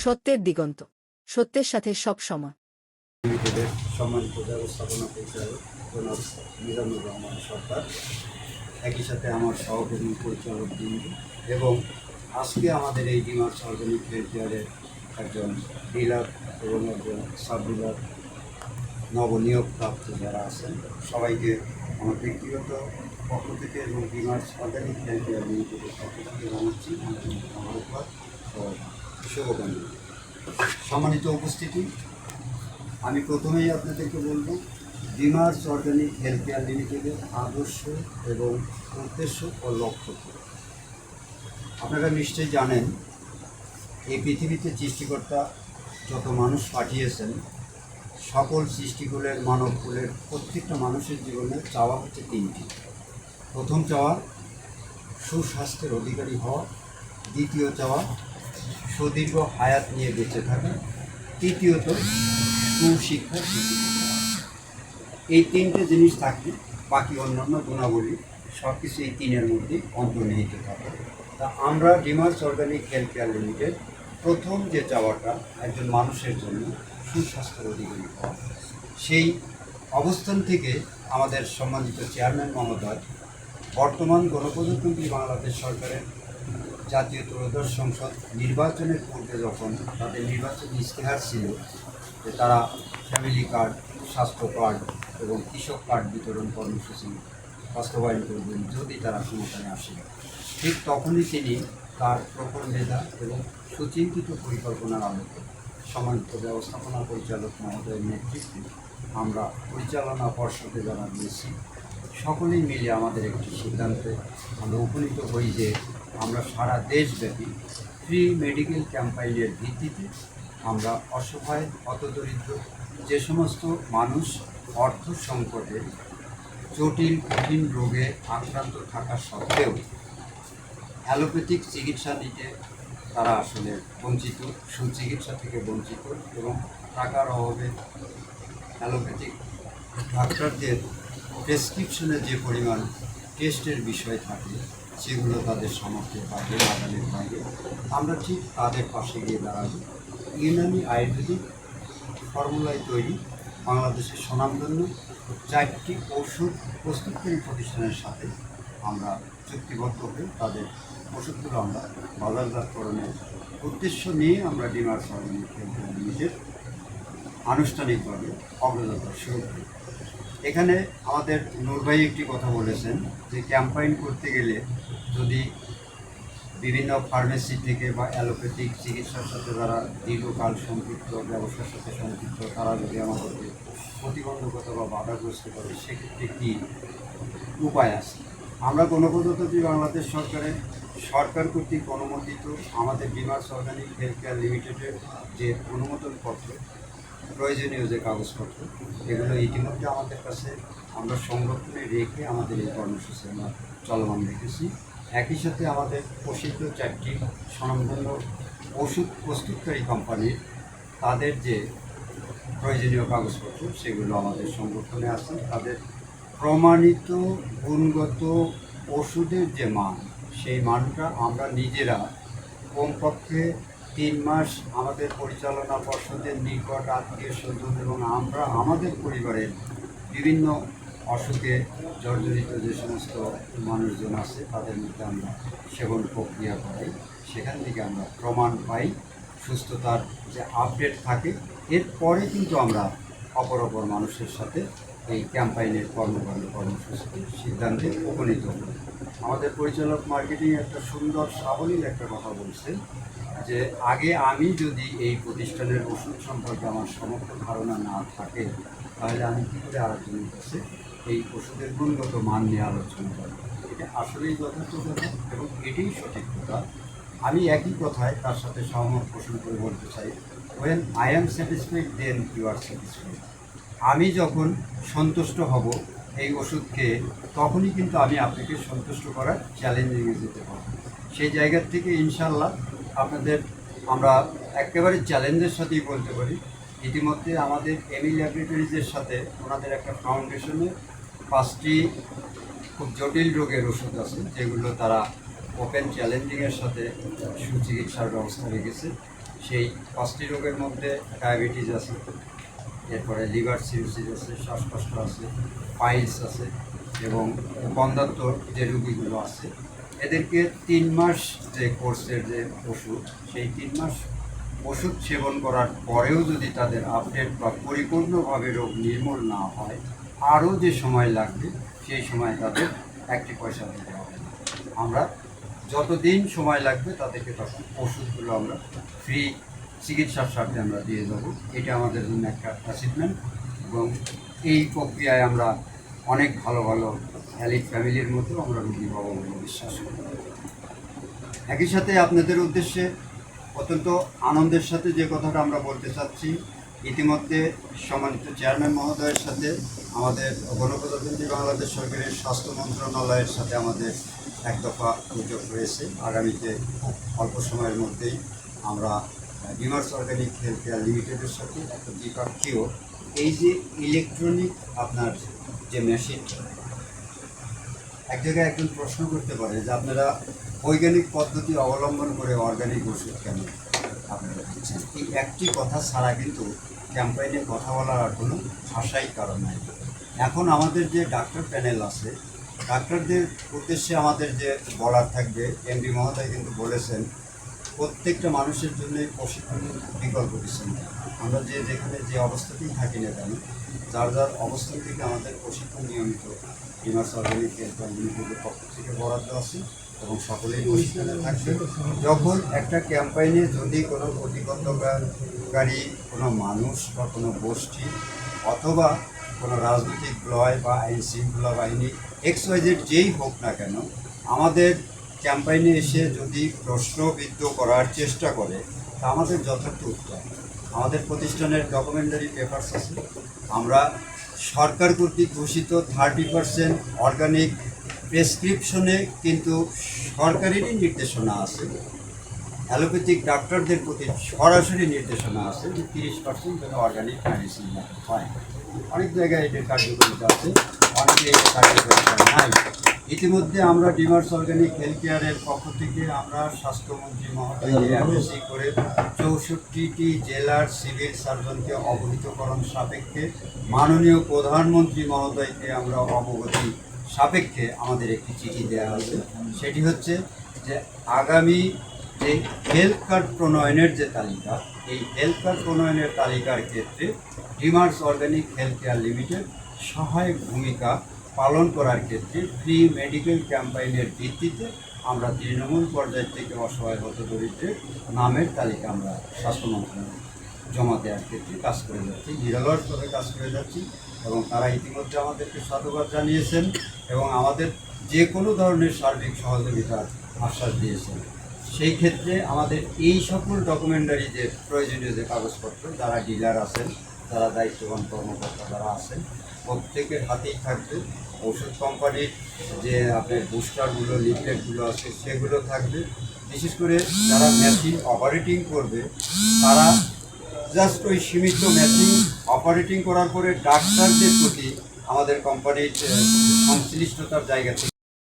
সত্যের দিগন্ত, সত্যের সাথে সব সময়। লিমিটেডের সম্মানিত ব্যবস্থাপনা পরিচালক জনাব মিজানুর রহমান সরকার, একই সাথে আমার সহকর্মী পরিচালক বৃন্দ এবং আজকে আমাদের এই ডিমার্স অর্গানিক হেলথকেয়ারের একজন ডিলার এবং একজন সাব ডিলার নবনিয়োগ প্রাপ্ত যারা আছেন সবাইকে আমার ব্যক্তিগত পক্ষ থেকে এবং ডিমার্স অর্গানিক হেলথকেয়ার লিমিটেডের পক্ষ থেকে জানাচ্ছি মোবারকবাদ ও শুভকামনা। সম্মানিত উপস্থিতি, আমি প্রথমেই আপনাদেরকে বলব ডিমার্স অর্গানিক হেলথকেয়ার লিমিটেডের আদর্শ এবং উদ্দেশ্য ও লক্ষ্য কী। আপনারা নিশ্চয়ই জানেন এই পৃথিবীতে সৃষ্টিকর্তা যত মানুষ পাঠিয়েছেন সকল সৃষ্টিকুলের মানবকুলের প্রত্যেকটা মানুষের জীবনে চাওয়া হচ্ছে তিনটি। প্রথম চাওয়া সুস্বাস্থ্যের অধিকারী হওয়া, দ্বিতীয় চাওয়া সুদীর্ঘ হায়াত নিয়ে বেঁচে থাকা, তৃতীয়ত সুশিক্ষা শিক্ষিত। এই তিনটে জিনিস থাকলে বাকি অন্যান্য গুণাবলী সব কিছু এই তিনের মধ্যে অন্তর্নিহিত থাকে। তা আমরা ডিমার্স অর্গানিক হেলথকেয়ার লিমিটেড প্রথম যে চাওয়াটা একজন মানুষের জন্য সুস্বাস্থ্যের অধিকারী হওয়া, সেই অবস্থান থেকে আমাদের সম্মানিত চেয়ারম্যান মহোদয় বর্তমান গণপ্রজাতন্ত্রী বাংলাদেশ সরকারের জাতীয় ত্রয়োদশ সংসদ নির্বাচনের পূর্বে যখন তাদের নির্বাচনী ইশতেহার ছিল যে তারা ফ্যামিলি কার্ড, স্বাস্থ্য কার্ড এবং কৃষক কার্ড বিতরণ কর্মসূচি বাস্তবায়ন করবেন যদি তারা ক্ষমতায় আসেন, ঠিক তখনই তিনি তার প্রখর মেধা এবং সুচিন্তিত পরিকল্পনার আলোকে সম্মানিত ব্যবস্থাপনা পরিচালক মহোদয়ের নেতৃত্বে আমরা পরিচালনা পর্ষদে যারা রয়েছি সকলেই মিলে আমাদের একটি সিদ্ধান্তে আমরা উপনীত হই যে আমরা সারা দেশব্যাপী ফ্রি মেডিকেল ক্যাম্পাইনের ভিত্তিতে আমরা অসহায় হতদরিদ্র যে সমস্ত মানুষ অর্থ সংকটে জটিল কঠিন রোগে আক্রান্ত থাকা সত্ত্বেও অ্যালোপ্যাথিক চিকিৎসা নিতে তারা আসলে বঞ্চিত, সুচিকিৎসা থেকে বঞ্চিত এবং টাকার অভাবে অ্যালোপ্যাথিক ডাক্তারদের প্রেসক্রিপশনে যে পরিমাণ টেস্টের বিষয় থাকে সেগুলো তাদের সামর্থ্যের বাইরে, নাগালের বাইরে, আমরা ঠিক তাদের পাশে গিয়ে দাঁড়াবো। ইউনানি আয়ুর্বেদিক ফর্মুলায় তৈরি বাংলাদেশের স্বনামধন্য 4টি ওষুধ প্রস্তুতকারী প্রতিষ্ঠানের সাথে আমরা চুক্তিবদ্ধ হয়ে তাদের ওষুধগুলো আমরা বাজারজাতকরণের উদ্দেশ্য নিয়ে আমরা ডিমার্স অর্গানিক হেলথকেয়ার লিমিটেড আনুষ্ঠানিকভাবে অগ্রযাত্রা শুরু করি। এখানে আমাদের নূর ভাই একটি কথা বলেছেন যে ক্যাম্পাইন করতে গেলে যদি বিভিন্ন ফার্মেসি থেকে বা অ্যালোপ্যাথিক চিকিৎসার সাথে যারা দীর্ঘকাল সম্পৃক্ত, ব্যবসার সাথে সম্পৃক্ত, তারা যদি আমাদেরকে প্রতিবন্ধকতা বা বাধাগ্রস্ত করে সেক্ষেত্রে কী উপায় আছে। আমরা গণপ্রজাতন্ত্রী বাংলাদেশ সরকারের সরকার কর্তৃক অনুমোদিত আমাদের ডিমার্স অর্গানিক হেলথকেয়ার লিমিটেডের যে অনুমোদনপত্র, প্রয়োজনীয় যে কাগজপত্র, এগুলো ইতিমধ্যে আমাদের কাছে আমরা সংরক্ষণে রেখে আমাদের এই কর্মসূচি আমরা চলমান রেখেছি। একই সাথে আমাদের প্রসিদ্ধ 4টি স্বনামধন্য ওষুধ প্রস্তুতকারী কোম্পানির তাদের যে প্রয়োজনীয় কাগজপত্র সেগুলো আমাদের সংরক্ষণে আছে। তাদের প্রমাণিত গুণগত ওষুধের যে মান, সেই মানটা আমরা নিজেরা কমপক্ষে 3 মাস আমাদের পরিচালনা পর্ষদের নিকট আত্মীয় স্বজন এবং আমরা আমাদের পরিবারের বিভিন্ন অসুখে জর্জরিত যে সমস্ত মানুষজন আছে তাদের মধ্যে আমরা সেবন প্রক্রিয়া করাই, সেখান থেকে আমরা প্রমাণ পাই, সুস্থতার যে আপডেট থাকে, এরপরে কিন্তু আমরা অপর মানুষের সাথে এই ক্যাম্পাইনের কর্মসূচিতে সিদ্ধান্তে উপনীত হই। আমাদের পরিচালক মার্কেটিং একটা সুন্দর সাবলীল একটা কথা বলছেন যে আগে আমি যদি এই প্রতিষ্ঠানের ওষুধ সম্পর্কে আমার সমস্ত ধারণা না থাকে তাহলে আমি কী করে আরেকজনের কাছে এই ওষুধের গুণগত মান নিয়ে আলোচনা করি। এটা আসলেই যথার্থ কথা এবং এটাই সঠিক কথা। আমি একই কথায় তার সাথে সহমত পোষণ করে বলতে চাই, when I am satisfied then you are satisfied. আমি যখন সন্তুষ্ট হব এই ওষুধকে, তখনই কিন্তু আমি আপনাকে সন্তুষ্ট করার চ্যালেঞ্জিংয়ে যেতে পারব। সেই জায়গার থেকে ইনশাল্লাহ আপনাদের আমরা একেবারে চ্যালেঞ্জের সাথেই বলতে পারি, ইতিমধ্যে আমাদের এমি ল্যাবরেটরিজের সাথে ওনাদের একটা ফাউন্ডেশনে 5টি খুব জটিল রোগের ওষুধ আছে যেগুলো তারা ওপেন চ্যালেঞ্জিংয়ের সাথে সুচিকিৎসার ব্যবস্থা রেখেছে। সেই 5টি রোগের মধ্যে ডায়াবেটিস আছে, এরপরে লিভার সিরোসিস আছে, শ্বাসকষ্ট আছে, পাইলস আছে এবং বন্ধ্যাত্ব যে রোগীগুলো আছে এদেরকে 3 মাস যে কোর্সের যে ওষুধ, সেই 3 মাস ওষুধ সেবন করার পরেও যদি তাদের আপডেট বা পরিপূর্ণভাবে রোগ নির্মূল না হয়, আরও যে সময় লাগবে সেই সময় তাদের 1টি পয়সা দিতে হবে না। আমরা যতদিন সময় লাগবে তাদেরকে তখন ওষুধগুলো আমরা ফ্রি চিকিৎসার স্বার্থে আমরা দিয়ে দেবো। এটা আমাদের জন্য একটা অ্যাচিভমেন্ট এবং এই প্রক্রিয়ায় আমরা অনেক ভালো ভালো হ্যালিড ফ্যামিলির মতো আমরা রুগী পাবো বলে বিশ্বাস করি। একই সাথে আপনাদের উদ্দেশ্যে অত্যন্ত আনন্দের সাথে যে কথাটা আমরা বলতে চাচ্ছি, ইতিমধ্যে সম্মানিত চেয়ারম্যান মহোদয়ের সাথে আমাদের গণপ্রজাতন্ত্রী বাংলাদেশ সরকারের স্বাস্থ্য মন্ত্রণালয়ের সাথে আমাদের এক দফা বৈঠক হয়েছে। আগামীতে অল্প সময়ের মধ্যেই আমরা ডিমার্স অর্গানিক হেলথ কেয়ার লিমিটেডের সাথে একটা দ্বিপাক্ষীয় এই যে ইলেকট্রনিক আপনার যে মেশিন, এক জায়গায় একজন প্রশ্ন করতে পারে যে আপনারা বৈজ্ঞানিক পদ্ধতি অবলম্বন করে অর্গানিক ওষুধ কেন আপনারা দিচ্ছেন। এই একটি কথা ছাড়া কিন্তু ক্যাম্পেইনে কথা বলার আর কোনো ভাষাই কারণ নাই। এখন আমাদের যে ডাক্তার প্যানেল আছে, ডাক্তারদের উদ্দেশ্যে আমাদের যে বলার থাকবে, এমডি মহোদয় কিন্তু বলেছেন প্রত্যেকটা মানুষের জন্যই প্রশিক্ষণের বিকল্প কিছু নেই। আমরা যেখানে যে অবস্থাতেই থাকি না কেন, যার যার অবস্থান থেকে আমাদের প্রশিক্ষণ নিয়মিত ডিমার্স অর্গানিক হেলথ লিমিটেডের পক্ষ থেকে বরাদ্দ আছে এবং সকলেই প্রশিক্ষণে থাকবে। যখন একটা ক্যাম্পেইনে যদি কোনো প্রতিবন্ধকারী কোনো মানুষ বা কোনো গোষ্ঠী অথবা কোনো রাজনৈতিক লয় বা আইন শৃঙ্খলা বাহিনী XYZ যেই হোক না কেন, আমাদের ক্যাম্পেইনে এসে যদি প্রশ্নবিদ্ধ করার চেষ্টা করে, তা আমাদের যথার্থ উত্তর। আমাদের প্রতিষ্ঠানের ডকুমেন্টারি পেপারস আছে, আমরা সরকার কর্তৃক ঘোষিত 30% অর্গানিক প্রেসক্রিপশনে কিন্তু সরকারেরই নির্দেশনা আছে, অ্যালোপ্যাথিক ডাক্তারদের প্রতি সরাসরি নির্দেশনা আছে যে 30% যেন অর্গানিক মেডিসিন হয়। অনেক জায়গায় এটার কার্যকারিতা আছে, অনেকে এটা কার্যকারিতা নাই। ইতিমধ্যে আমরা ডিমার্স অর্গানিক হেলথ কেয়ারের পক্ষ থেকে আমরা স্বাস্থ্যমন্ত্রী মহোদয়কে অ্যাডভাইসি করে 64টি জেলার সিভিল সার্জনকে অবহিতকরণ সাপেক্ষে মাননীয় প্রধানমন্ত্রী মহোদয়কে আমরা অবগতি সাপেক্ষে আমাদের একটি চিঠি দেওয়া হয়েছে। সেটি হচ্ছে যে আগামী যে হেলথ কার্ড প্রণয়নের যে তালিকা, এই হেলথ কার্ড প্রণয়নের তালিকার ক্ষেত্রে ডিমার্স অর্গানিক হেলথ কেয়ার লিমিটেড সহায়ক ভূমিকা পালন করার ক্ষেত্রে ফ্রি মেডিকেল ক্যাম্পেইনের ভিত্তিতে আমরা তৃণমূল পর্যায় থেকে অসহায় হতদরিদ্রের নামের তালিকা আমরা স্বাস্থ্য মন্ত্রণালয়ে জমা দেওয়ার ক্ষেত্রে কাজ করে যাচ্ছি, নিরলসভাবে কাজ করে যাচ্ছি এবং তারা ইতিমধ্যে আমাদেরকে সাধুবাদ জানিয়েছেন এবং আমাদের যে কোনো ধরনের সার্বিক সহযোগিতার আশ্বাস দিয়েছেন। সেই ক্ষেত্রে আমাদের এই সকল ডকুমেন্টারি যে প্রয়োজনীয় যে কাগজপত্র, যারা ডিলার আছেন, যারা দায়িত্ববান কর্মকর্তা যারা আছেন, প্রত্যেকের হাতেই থাকবে। ওষুধ কোম্পানির যে আপনার বুস্টারগুলো, লিফলেটগুলো আছে সেগুলো থাকবে। বিশেষ করে যারা মেশিন অপারেটিং করবে তারা জাস্ট ওই সীমিত মেশিন অপারেটিং করার পরে ডাক্তারদের প্রতি আমাদের কোম্পানির সংশ্লিষ্টতার জায়গা থেকে